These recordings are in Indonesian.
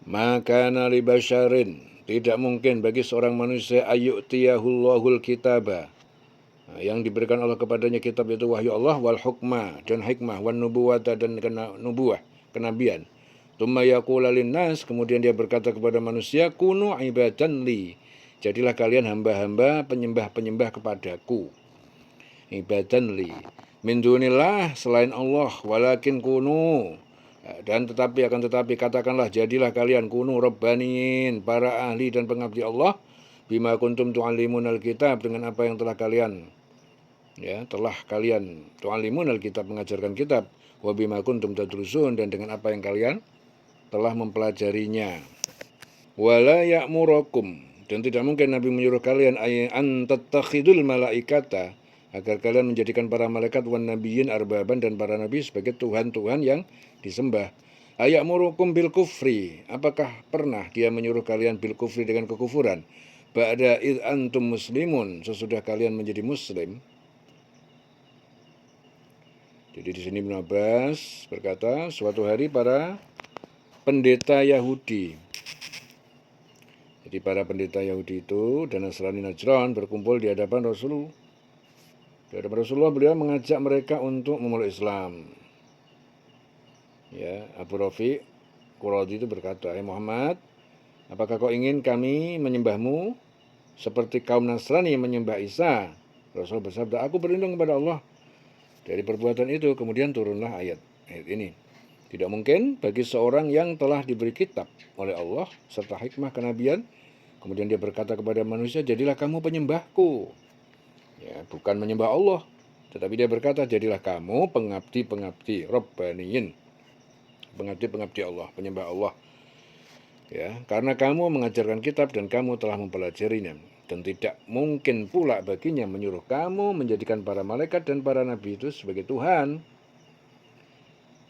Maka nali basyarin, tidak mungkin bagi seorang manusia ayyutiyahullahul kitaba, yang diberikan Allah kepadanya kitab itu wahyu Allah, wal hukma dan hikmah, wan nubuwata dan nubuwah, kenabian. Tsumma yaqula linnas, kemudian dia berkata kepada manusia, kunu ibadan li, jadilah kalian hamba-hamba penyembah-penyembah kepadaku. Ibadan li min dunillah, selain Allah, walakin kunu, dan akan tetapi katakanlah, jadilah kalian kunu rabbaniin, para ahli dan pengabdi Allah, bima kuntum tu'allimunal kitab, dengan apa yang telah kalian tu'allimunal kitab, mengajarkan kitab, wa bima kuntum tadrusun, dan dengan apa yang kalian telah mempelajarinya. Wala ya'murukum, dan tidak mungkin Nabi menyuruh kalian an tattakhidul malaikata, agar kalian menjadikan para malaikat wan nabiyyin arbaban, dan para nabi sebagai tuhan-tuhan yang disembah. Aya'murukum bil kufri, apakah pernah dia menyuruh kalian bil kufri, dengan kekufuran, ba'da id antum muslimun, sesudah kalian menjadi muslim. Jadi di sini Ibnu Abbas berkata, suatu hari para pendeta Yahudi, jadi para pendeta Yahudi itu dan Nasrani Najran berkumpul di hadapan Rasulullah. Di hadapan Rasulullah, beliau mengajak mereka untuk memeluk Islam. Ya, Abu Rafi Quradi itu berkata, Muhammad, apakah kau ingin kami menyembahmu seperti kaum Nasrani menyembah Isa? Rasul bersabda, aku berlindung kepada Allah dari perbuatan itu. Kemudian turunlah ayat ini. Tidak mungkin bagi seorang yang telah diberi kitab oleh Allah serta hikmah kenabian, kemudian dia berkata kepada manusia, jadilah kamu penyembahku. Ya, bukan menyembah Allah, tetapi dia berkata, jadilah kamu pengabdi-pengabdi Rabbaniyin, pengabdi-pengabdi Allah, penyembah Allah. Ya, karena kamu mengajarkan kitab dan kamu telah mempelajarinya. Dan tidak mungkin pula baginya menyuruh kamu menjadikan para malaikat dan para nabi itu sebagai Tuhan.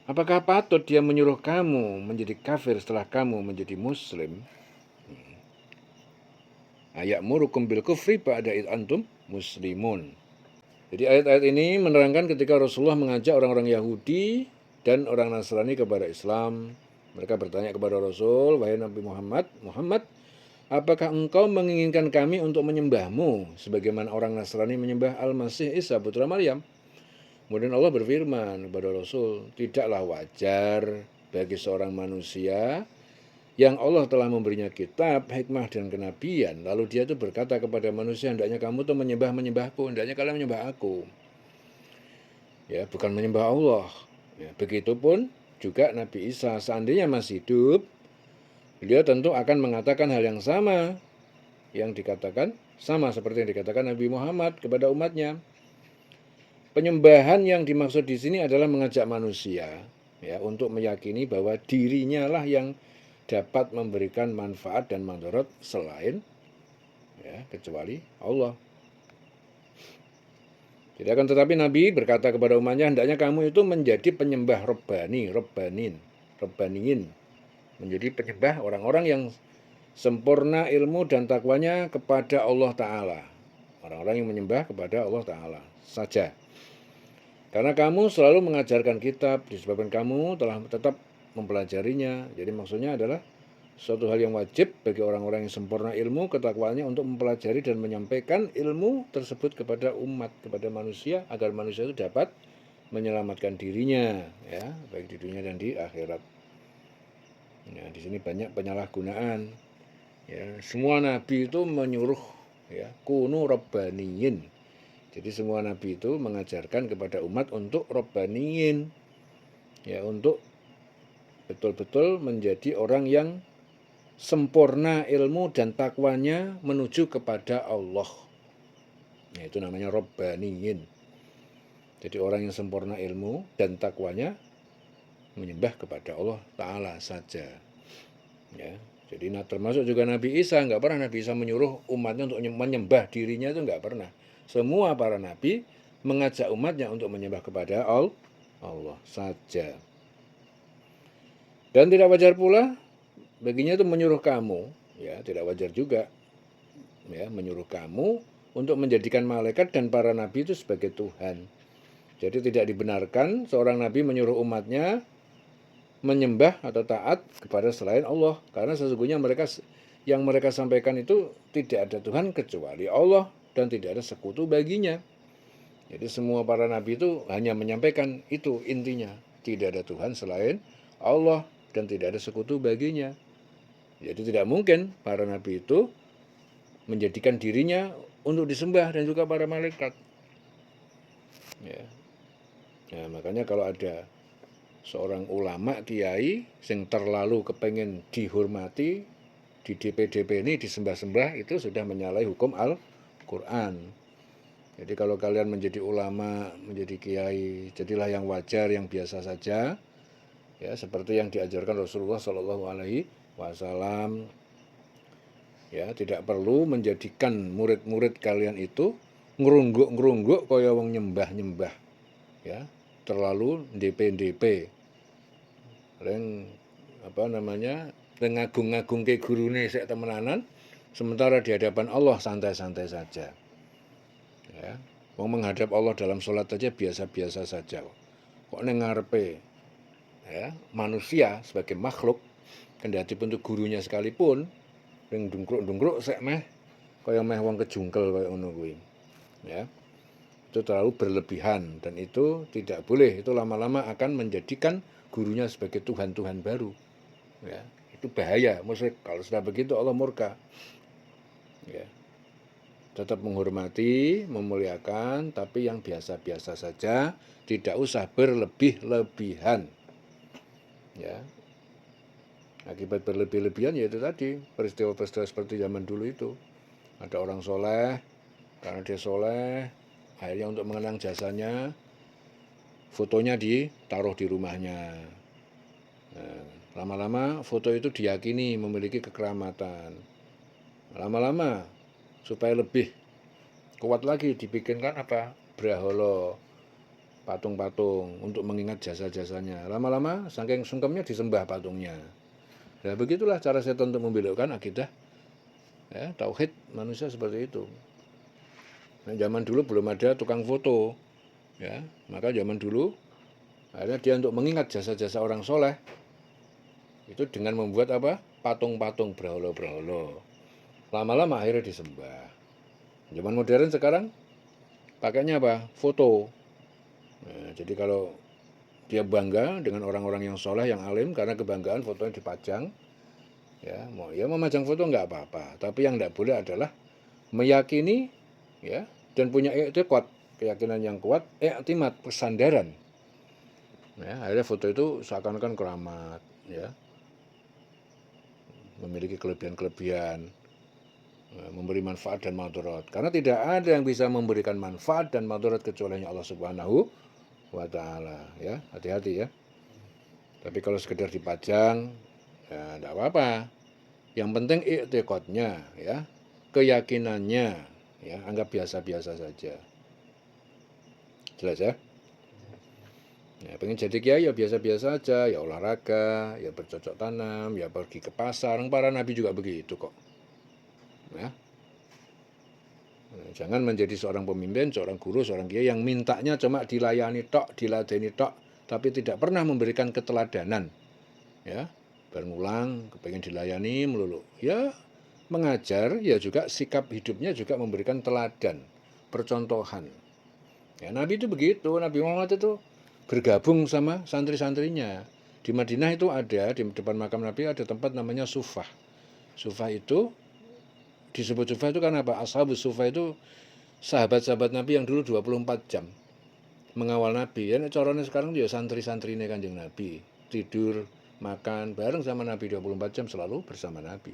Apakah patut dia menyuruh kamu menjadi kafir setelah kamu menjadi muslim? Aya'murukum bil kufri ba'da id antum muslimun. Jadi ayat-ayat ini menerangkan ketika Rasulullah mengajak orang-orang Yahudi dan orang Nasrani kepada Islam. Mereka bertanya kepada Rasul, wahai Nabi Muhammad, apakah engkau menginginkan kami untuk menyembahmu sebagaimana orang Nasrani menyembah Al-Masih Isa putra Maryam? Kemudian Allah berfirman kepada Rasul, tidaklah wajar bagi seorang manusia yang Allah telah memberinya kitab, hikmah, dan kenabian, lalu dia itu berkata kepada manusia, hendaknya kamu tuh menyembahku, hendaknya kalian menyembah aku. Ya, bukan menyembah Allah. Ya, begitupun juga Nabi Isa, seandainya masih hidup, beliau tentu akan mengatakan hal yang sama, yang dikatakan sama seperti yang dikatakan Nabi Muhammad kepada umatnya. Penyembahan yang dimaksud di sini adalah mengajak manusia ya untuk meyakini bahwa dirinya lah yang dapat memberikan manfaat dan madarat selain ya kecuali Allah. Jadi akan tetapi Nabi berkata kepada umatnya, hendaknya kamu itu menjadi penyembah Rabbaniin, menjadi penyembah orang-orang yang sempurna ilmu dan takwanya kepada Allah Ta'ala. Orang-orang yang menyembah kepada Allah Ta'ala saja. Karena kamu selalu mengajarkan kitab, disebabkan kamu telah tetap mempelajarinya. Jadi maksudnya adalah suatu hal yang wajib bagi orang-orang yang sempurna ilmu ketakwaannya untuk mempelajari dan menyampaikan ilmu tersebut kepada umat, kepada manusia, agar manusia itu dapat menyelamatkan dirinya, ya, baik di dunia dan di akhirat. Ya, di sini banyak penyalahgunaan. Ya, semua nabi itu menyuruh ya kunu rabbaniyin. Jadi semua nabi itu mengajarkan kepada umat untuk rabbaniyin. Ya, untuk betul-betul menjadi orang yang sempurna ilmu dan takwanya menuju kepada Allah. Nah, itu namanya rabbaniyin. Jadi orang yang sempurna ilmu dan takwanya menyembah kepada Allah Ta'ala saja. Ya, jadi termasuk juga Nabi Isa, nggak pernah Nabi Isa menyuruh umatnya untuk menyembah dirinya, itu nggak pernah. Semua para nabi mengajak umatnya untuk menyembah kepada Allah saja. Dan tidak wajar pula baginya itu menyuruh kamu, ya tidak wajar juga, ya menyuruh kamu untuk menjadikan malaikat dan para nabi itu sebagai Tuhan. Jadi tidak dibenarkan seorang nabi menyuruh umatnya menyembah atau taat kepada selain Allah, karena sesungguhnya yang mereka sampaikan itu tidak ada Tuhan kecuali Allah dan tidak ada sekutu baginya. Jadi semua para nabi itu hanya menyampaikan itu intinya, tidak ada Tuhan selain Allah dan tidak ada sekutu baginya. Jadi tidak mungkin para nabi itu menjadikan dirinya untuk disembah dan juga para malaikat. Ya. Nah, makanya kalau ada seorang ulama kiai yang terlalu kepengen dihormati di DP-DP ini disembah-sembah, itu sudah menyalahi hukum Al-Quran. Jadi kalau kalian menjadi ulama, menjadi kiai, jadilah yang wajar, yang biasa saja, ya seperti yang diajarkan Rasulullah Shallallahu Alaihi Wasallam. Ya, tidak perlu menjadikan murid-murid kalian itu ngerungguk-ngerungguk kaya wong nyembah-nyembah. Ya, terlalu DP-DP. Leng ngagung-ngagung ke gurune sek temenanan, sementara di hadapan Allah santai-santai saja. Ya, mau menghadap Allah dalam sholat saja biasa-biasa saja. Kok neng ngarepe ya, manusia sebagai makhluk, kendati bentuk gurunya sekalipun, ning dungkruk-dungkruk sek meh kaya meh wong kejungkel kaya ngono kuwi. Ya. Itu terlalu berlebihan dan itu tidak boleh. Itu lama-lama akan menjadikan gurunya sebagai Tuhan-Tuhan baru. Ya, itu bahaya. Maksudnya kalau sudah begitu Allah murka. Ya. Tetap menghormati, memuliakan, tapi yang biasa-biasa saja, tidak usah berlebih-lebihan. Ya. Akibat berlebih-lebihan yaitu tadi peristiwa-peristiwa seperti zaman dulu itu. Ada orang soleh, karena dia soleh, akhirnya untuk mengenang jasanya, fotonya ditaruh di rumahnya. Nah, lama-lama foto itu diyakini memiliki kekeramatan. Lama-lama supaya lebih kuat lagi dibikinkan apa? Braholo, patung-patung untuk mengingat jasa-jasanya. Lama-lama saking sungkemnya disembah patungnya. Nah, begitulah cara setan untuk membelokkan akidah. Ya, tauhid manusia seperti itu. Nah, zaman dulu belum ada tukang foto, ya, maka zaman dulu akhirnya dia untuk mengingat jasa-jasa orang soleh itu dengan membuat apa? Patung-patung berhala-berhala. Lama-lama akhirnya disembah. Zaman modern sekarang pakainya apa? Foto. Nah, jadi kalau dia bangga dengan orang-orang yang soleh, yang alim, karena kebanggaan fotonya dipajang, ya memajang foto nggak apa-apa. Tapi yang nggak boleh adalah meyakini, ya, dan punya i'tiqad, keyakinan yang kuat, i'timad, pesandaran. Ya, akhirnya foto itu seakan-akan keramat, ya, memiliki kelebihan-kelebihan, memberi manfaat dan madarat. Karena tidak ada yang bisa memberikan manfaat dan madarat kecuali Allah Subhanahu wa taala, ya. Hati-hati ya. Tapi kalau sekedar dipajang, ya tidak apa-apa. Yang penting i'tiqadnya, ya, keyakinannya, ya, anggap biasa-biasa saja. Jelas ya? Ya, pengen jadi kiai ya biasa-biasa aja, ya olahraga, ya bercocok tanam, ya pergi ke pasar. Para nabi juga begitu kok. Ya. Jangan menjadi seorang pemimpin, seorang guru, seorang kiai yang mintanya cuma dilayani tok, diladeni tok, tapi tidak pernah memberikan keteladanan. Ya, berulang, kepengen dilayani melulu. Ya, mengajar, ya juga sikap hidupnya juga memberikan teladan, percontohan. Ya, Nabi itu begitu, Nabi Muhammad itu bergabung sama santri-santrinya. Di Madinah itu ada, di depan makam Nabi ada tempat namanya Sufah. Sufah itu, disebut Sufah itu karena apa? Ashabus Sufah itu sahabat-sahabat Nabi yang dulu 24 jam mengawal Nabi. Ya, caranya sekarang dia santri-santrinya Kanjeng Nabi. Tidur, makan, bareng sama Nabi 24 jam selalu bersama Nabi.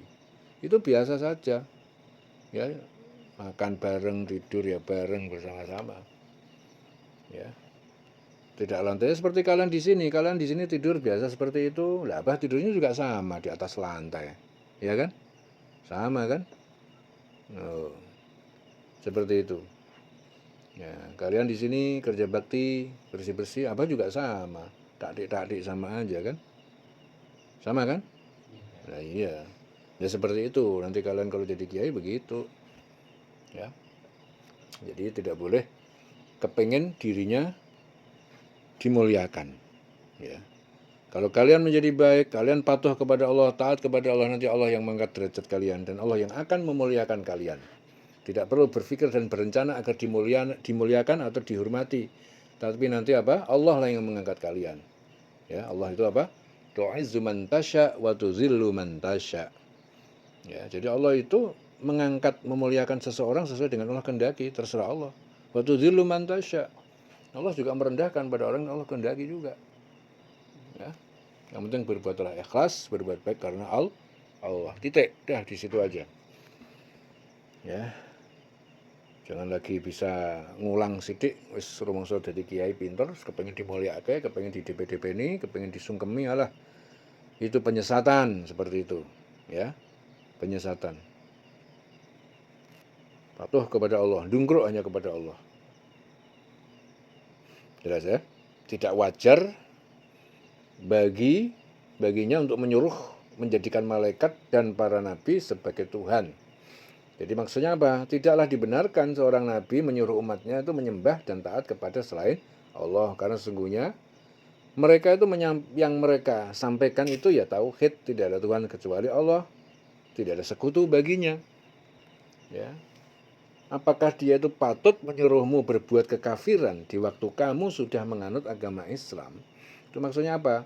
Itu biasa saja. Ya, makan bareng, tidur ya bareng bersama-sama. Ya. Tidak lantai seperti kalian di sini. Kalian di sini tidur biasa seperti itu. Lah, apa tidurnya juga sama di atas lantai. Ya kan? Sama kan? Oh, seperti itu. Ya, kalian di sini kerja bakti, bersih-bersih, apa juga sama. Takdik-takdik sama aja kan? Sama kan? Nah, iya. Ya seperti itu. Nanti kalian kalau jadi kiai begitu. Ya. Jadi tidak boleh kepengen dirinya dimuliakan. Ya. Kalau kalian menjadi baik, kalian patuh kepada Allah, taat kepada Allah, nanti Allah yang mengangkat derajat kalian dan Allah yang akan memuliakan kalian. Tidak perlu berpikir dan berencana agar dimuliakan atau dihormati. Tapi nanti apa? Allah lah yang mengangkat kalian. Ya, Allah itu apa? Tu'izzu man tasya wa tuzillu man tasya. Ya, jadi Allah itu mengangkat, memuliakan seseorang sesuai dengan Allah kehendaki, terserah Allah. Wa tuzillu man tasya. Allah juga merendahkan pada orang yang Allah kehendaki juga. Ya. Yang penting berbuatlah ikhlas, berbuat baik karena Allah. Titik, dah di situ aja. Ya. Jangan lagi bisa ngulang sidik, wis rumangsa dadi kiai pinter, kepengin dimulyakake, kepengin di DP-DP-ni, kepengin disungkemi, alah. Itu penyesatan seperti itu, ya. Penyesatan. Patuh kepada Allah, dungkruk hanya kepada Allah. Jelas ya? Tidak wajar baginya untuk menyuruh menjadikan malaikat dan para nabi sebagai Tuhan. Jadi maksudnya apa? Tidaklah dibenarkan seorang nabi menyuruh umatnya itu menyembah dan taat kepada selain Allah. Karena sesungguhnya mereka itu yang mereka sampaikan itu ya tauhid, tidak ada Tuhan kecuali Allah, tidak ada sekutu baginya. Ya. Apakah dia itu patut menyuruhmu berbuat kekafiran di waktu kamu sudah menganut agama Islam? Itu maksudnya apa?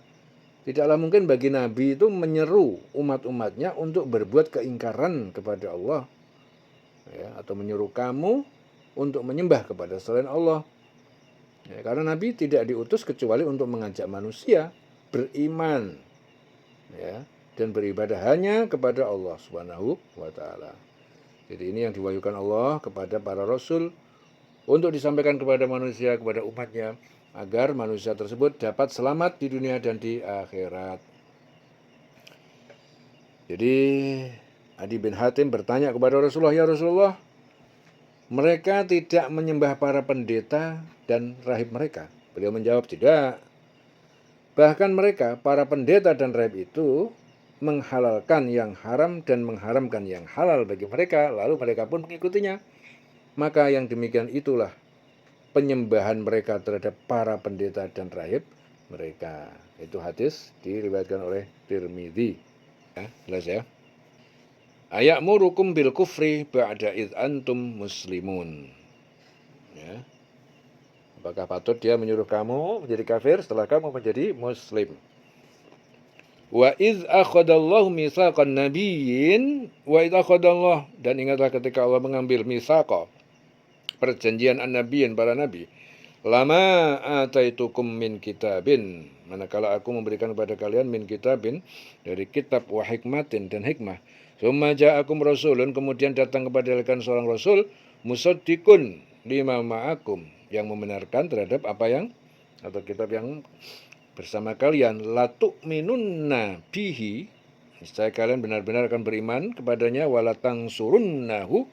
Tidaklah mungkin bagi Nabi itu menyeru umat-umatnya untuk berbuat keingkaran kepada Allah, ya, atau menyuruh kamu untuk menyembah kepada selain Allah. Ya, karena Nabi tidak diutus kecuali untuk mengajak manusia beriman, ya, dan beribadah hanya kepada Allah Subhanahu wa Ta'ala. Jadi ini yang diwahyukan Allah kepada para rasul untuk disampaikan kepada manusia, kepada umatnya, agar manusia tersebut dapat selamat di dunia dan di akhirat. Jadi Adi bin Hatim bertanya kepada Rasulullah, ya Rasulullah, mereka tidak menyembah para pendeta dan rahib mereka. Beliau menjawab, tidak. Bahkan mereka, para pendeta dan rahib itu, menghalalkan yang haram dan mengharamkan yang halal bagi mereka, lalu mereka pun mengikutinya. Maka yang demikian itulah penyembahan mereka terhadap para pendeta dan rahib mereka. Itu hadis diriwayatkan oleh Tirmidzi. Ya, jelas ya. Aya'murukum bil kufri ba'da id antum muslimun. Ya. Apakah patut dia menyuruh kamu menjadi kafir setelah kamu menjadi muslim? Wa iz akhadallahu mitsaqan nabiyyin wa iz akhadallahu, dan ingatlah ketika Allah mengambil mitsaqa, perjanjian an-nabiyyin, para nabi, lama ataitukum min kitabin, manakala aku memberikan kepada kalian min kitabin, dari kitab, wa hikmatin, dan hikmah, summa ja'akum rasulun, kemudian datang kepada kalian seorang rasul, musaddiqun lima ma'akum, yang membenarkan terhadap apa yang, atau kitab yang bersama kalian, la tu'minunna bihi, niscaya kalian benar-benar akan beriman kepadanya, wala tansurunnahu,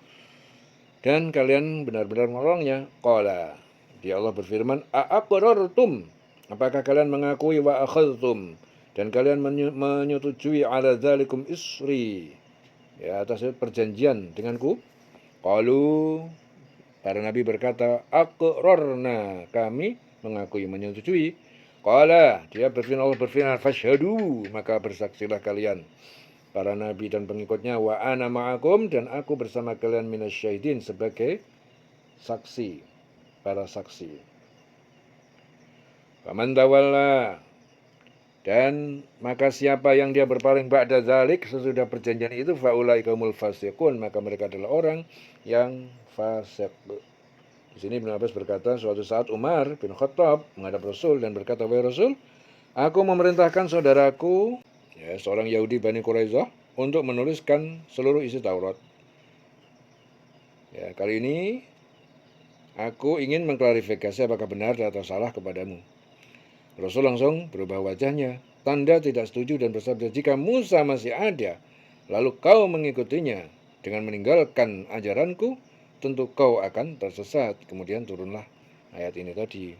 dan kalian benar-benar menolongnya. Qala, dia Allah berfirman, a'aqrartum, apakah kalian mengakui, wa akhadtum, dan kalian menyetujui, ala dzalikum isri, ya, atas perjanjian denganku. Qalu, para nabi berkata, aqrarna, kami mengakui, menyetujui. Qala, dia berfirman, Allah berfirman, fashhadu, maka bersaksilah kalian, para nabi dan pengikutnya, wa ana ma'akum, dan aku bersama kalian, minasyahidin, sebagai saksi, para saksi. Faman tawalla, dan maka siapa yang dia berpaling ba'da dzalik, sesudah perjanjian itu, faulaika humul fasiqun, maka mereka adalah orang yang fasik. Di sini Ibnu Abbas berkata, suatu saat Umar bin Khattab menghadap Rasul dan berkata, wahai Rasul, aku memerintahkan saudaraku, ya, seorang Yahudi Bani Quraisyah, untuk menuliskan seluruh isi Taurat. Ya, kali ini aku ingin mengklarifikasi apakah benar atau salah kepadamu. Rasul langsung berubah wajahnya, tanda tidak setuju, dan bersabda, jika Musa masih ada, lalu kau mengikutinya dengan meninggalkan ajaranku, tentu kau akan tersesat. Kemudian turunlah ayat ini tadi.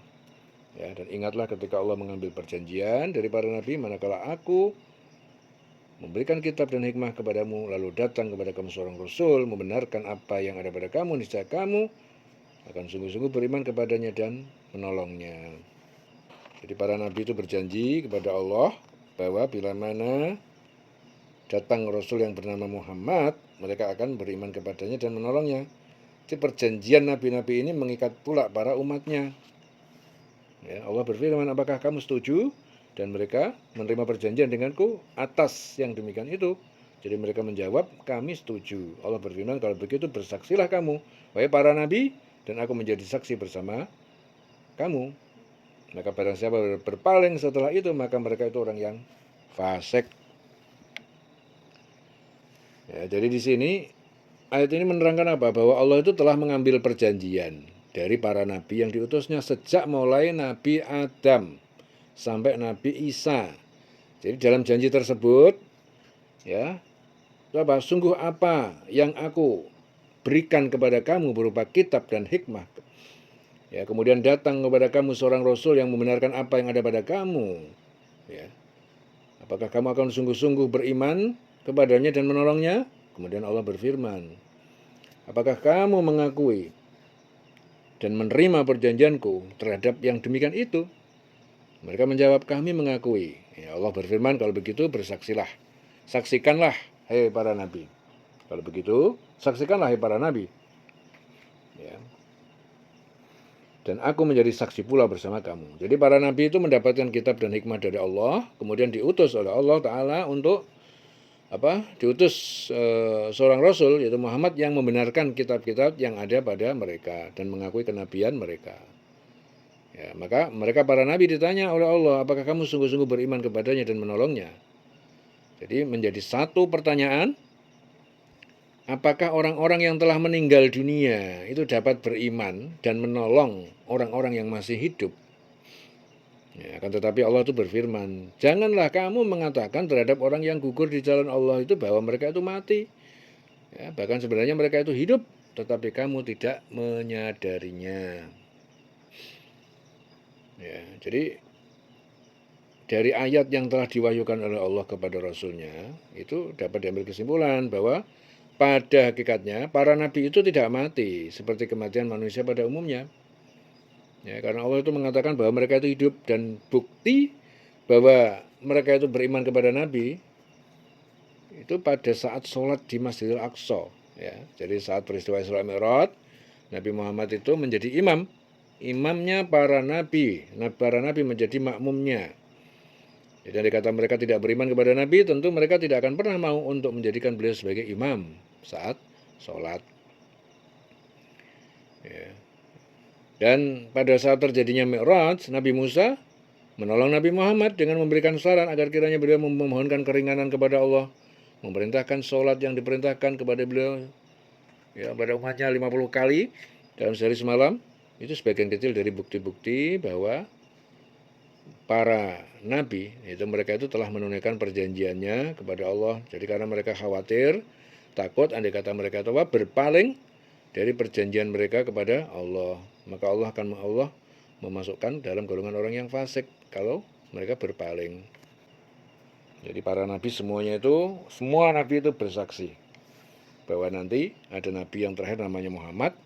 Ya, dan ingatlah ketika Allah mengambil perjanjian dari para nabi, manakala aku memberikan kitab dan hikmah kepadamu, lalu datang kepada kamu seorang rasul membenarkan apa yang ada pada kamu, niscaya kamu akan sungguh-sungguh beriman kepadanya dan menolongnya. Jadi para nabi itu berjanji kepada Allah bahwa bila mana datang Rasul yang bernama Muhammad, mereka akan beriman kepadanya dan menolongnya. Jadi perjanjian nabi-nabi ini mengikat pula para umatnya. Ya, Allah berfirman, apakah kamu setuju? Dan mereka menerima perjanjian denganku atas yang demikian itu. Jadi mereka menjawab, kami setuju. Allah berfirman, kalau begitu bersaksilah kamu, wahai para nabi, dan aku menjadi saksi bersama kamu. Maka barang siapa berpaling setelah itu, maka mereka itu orang yang fasik. Ya, jadi di sini ayat ini menerangkan apa? Bahwa Allah itu telah mengambil perjanjian dari para nabi yang diutusnya sejak mulai Nabi Adam sampai Nabi Isa. Jadi dalam janji tersebut, ya, apa? Sungguh apa yang aku berikan kepada kamu berupa kitab dan hikmah. Ya, kemudian datang kepada kamu seorang Rasul yang membenarkan apa yang ada pada kamu. Ya. Apakah kamu akan sungguh-sungguh beriman kepadanya dan menolongnya? Kemudian Allah berfirman, apakah kamu mengakui dan menerima perjanjianku terhadap yang demikian itu? Mereka menjawab, kami mengakui. Ya, Allah berfirman, kalau begitu bersaksilah. Saksikanlah, hai para nabi. Kalau begitu, saksikanlah, hai para nabi. Ya. Dan aku menjadi saksi pula bersama kamu. Jadi para nabi itu mendapatkan kitab dan hikmah dari Allah, kemudian diutus oleh Allah Ta'ala untuk diutus seorang Rasul, yaitu Muhammad, yang membenarkan kitab-kitab yang ada pada mereka dan mengakui kenabian mereka. Ya, maka mereka para nabi ditanya oleh Allah, apakah kamu sungguh-sungguh beriman kepadanya dan menolongnya? Jadi menjadi satu pertanyaan, apakah orang-orang yang telah meninggal dunia itu dapat beriman dan menolong orang-orang yang masih hidup? Ya, akan tetapi Allah itu berfirman, janganlah kamu mengatakan terhadap orang yang gugur di jalan Allah itu bahwa mereka itu mati. Ya, bahkan sebenarnya mereka itu hidup, tetapi kamu tidak menyadarinya. Ya, jadi dari ayat yang telah diwahyukan oleh Allah kepada Rasulnya, itu dapat diambil kesimpulan bahwa pada hakikatnya para nabi itu tidak mati seperti kematian manusia pada umumnya. Ya, karena Allah itu mengatakan bahwa mereka itu hidup, dan bukti bahwa mereka itu beriman kepada Nabi itu pada saat sholat di Masjidil Aqsa. Ya, jadi saat peristiwa Isra Mi'raj, Nabi Muhammad itu menjadi imamnya para nabi menjadi makmumnya. Jadi andai kata mereka tidak beriman kepada Nabi, tentu mereka tidak akan pernah mau untuk menjadikan beliau sebagai imam saat sholat. Ya. Dan pada saat terjadinya Mi'raj, Nabi Musa menolong Nabi Muhammad dengan memberikan saran agar kiranya beliau memohonkan keringanan kepada Allah, memerintahkan sholat yang diperintahkan kepada beliau, ya, pada umatnya 50 kali dalam sehari semalam. Itu sebagian kecil dari bukti-bukti bahwa para nabi, itu mereka itu telah menunaikan perjanjiannya kepada Allah. Jadi karena mereka khawatir, takut andai kata mereka itu berpaling dari perjanjian mereka kepada Allah, maka Allah akan memasukkan dalam golongan orang yang fasik kalau mereka berpaling. Jadi para nabi semuanya itu, semua nabi itu bersaksi bahwa nanti ada nabi yang terakhir namanya Muhammad,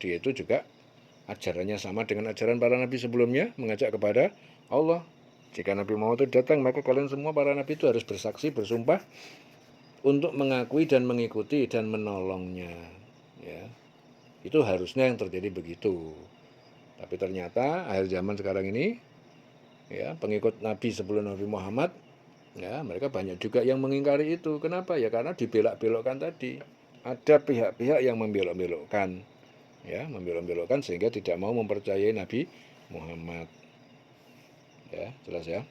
dia itu juga ajarannya sama dengan ajaran para nabi sebelumnya, mengajak kepada Allah. Jika Nabi Muhammad itu datang, maka kalian semua para nabi itu harus bersaksi, bersumpah untuk mengakui dan mengikuti dan menolongnya. Ya, itu harusnya yang terjadi begitu. Tapi ternyata akhir zaman sekarang ini, ya, pengikut Nabi sebelum Nabi Muhammad, ya, mereka banyak juga yang mengingkari itu. Kenapa? Ya karena dibelok-belokkan tadi. Ada pihak-pihak yang membelok-belokkan, ya, membelok-belokkan sehingga tidak mau mempercayai Nabi Muhammad. Ya, jelas ya.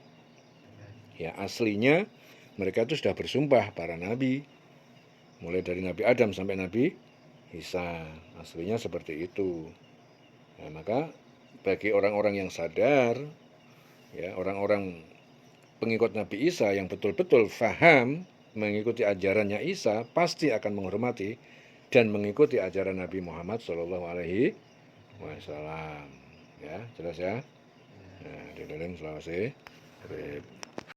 Ya, aslinya mereka itu sudah bersumpah para nabi, mulai dari Nabi Adam sampai Nabi Isa. Aslinya seperti itu. Nah, maka bagi orang-orang yang sadar, ya, orang-orang pengikut Nabi Isa yang betul-betul faham mengikuti ajarannya Isa, pasti akan menghormati dan mengikuti ajaran Nabi Muhammad SAW. Ya, jelas ya. Nah, di dalam Sulawesi.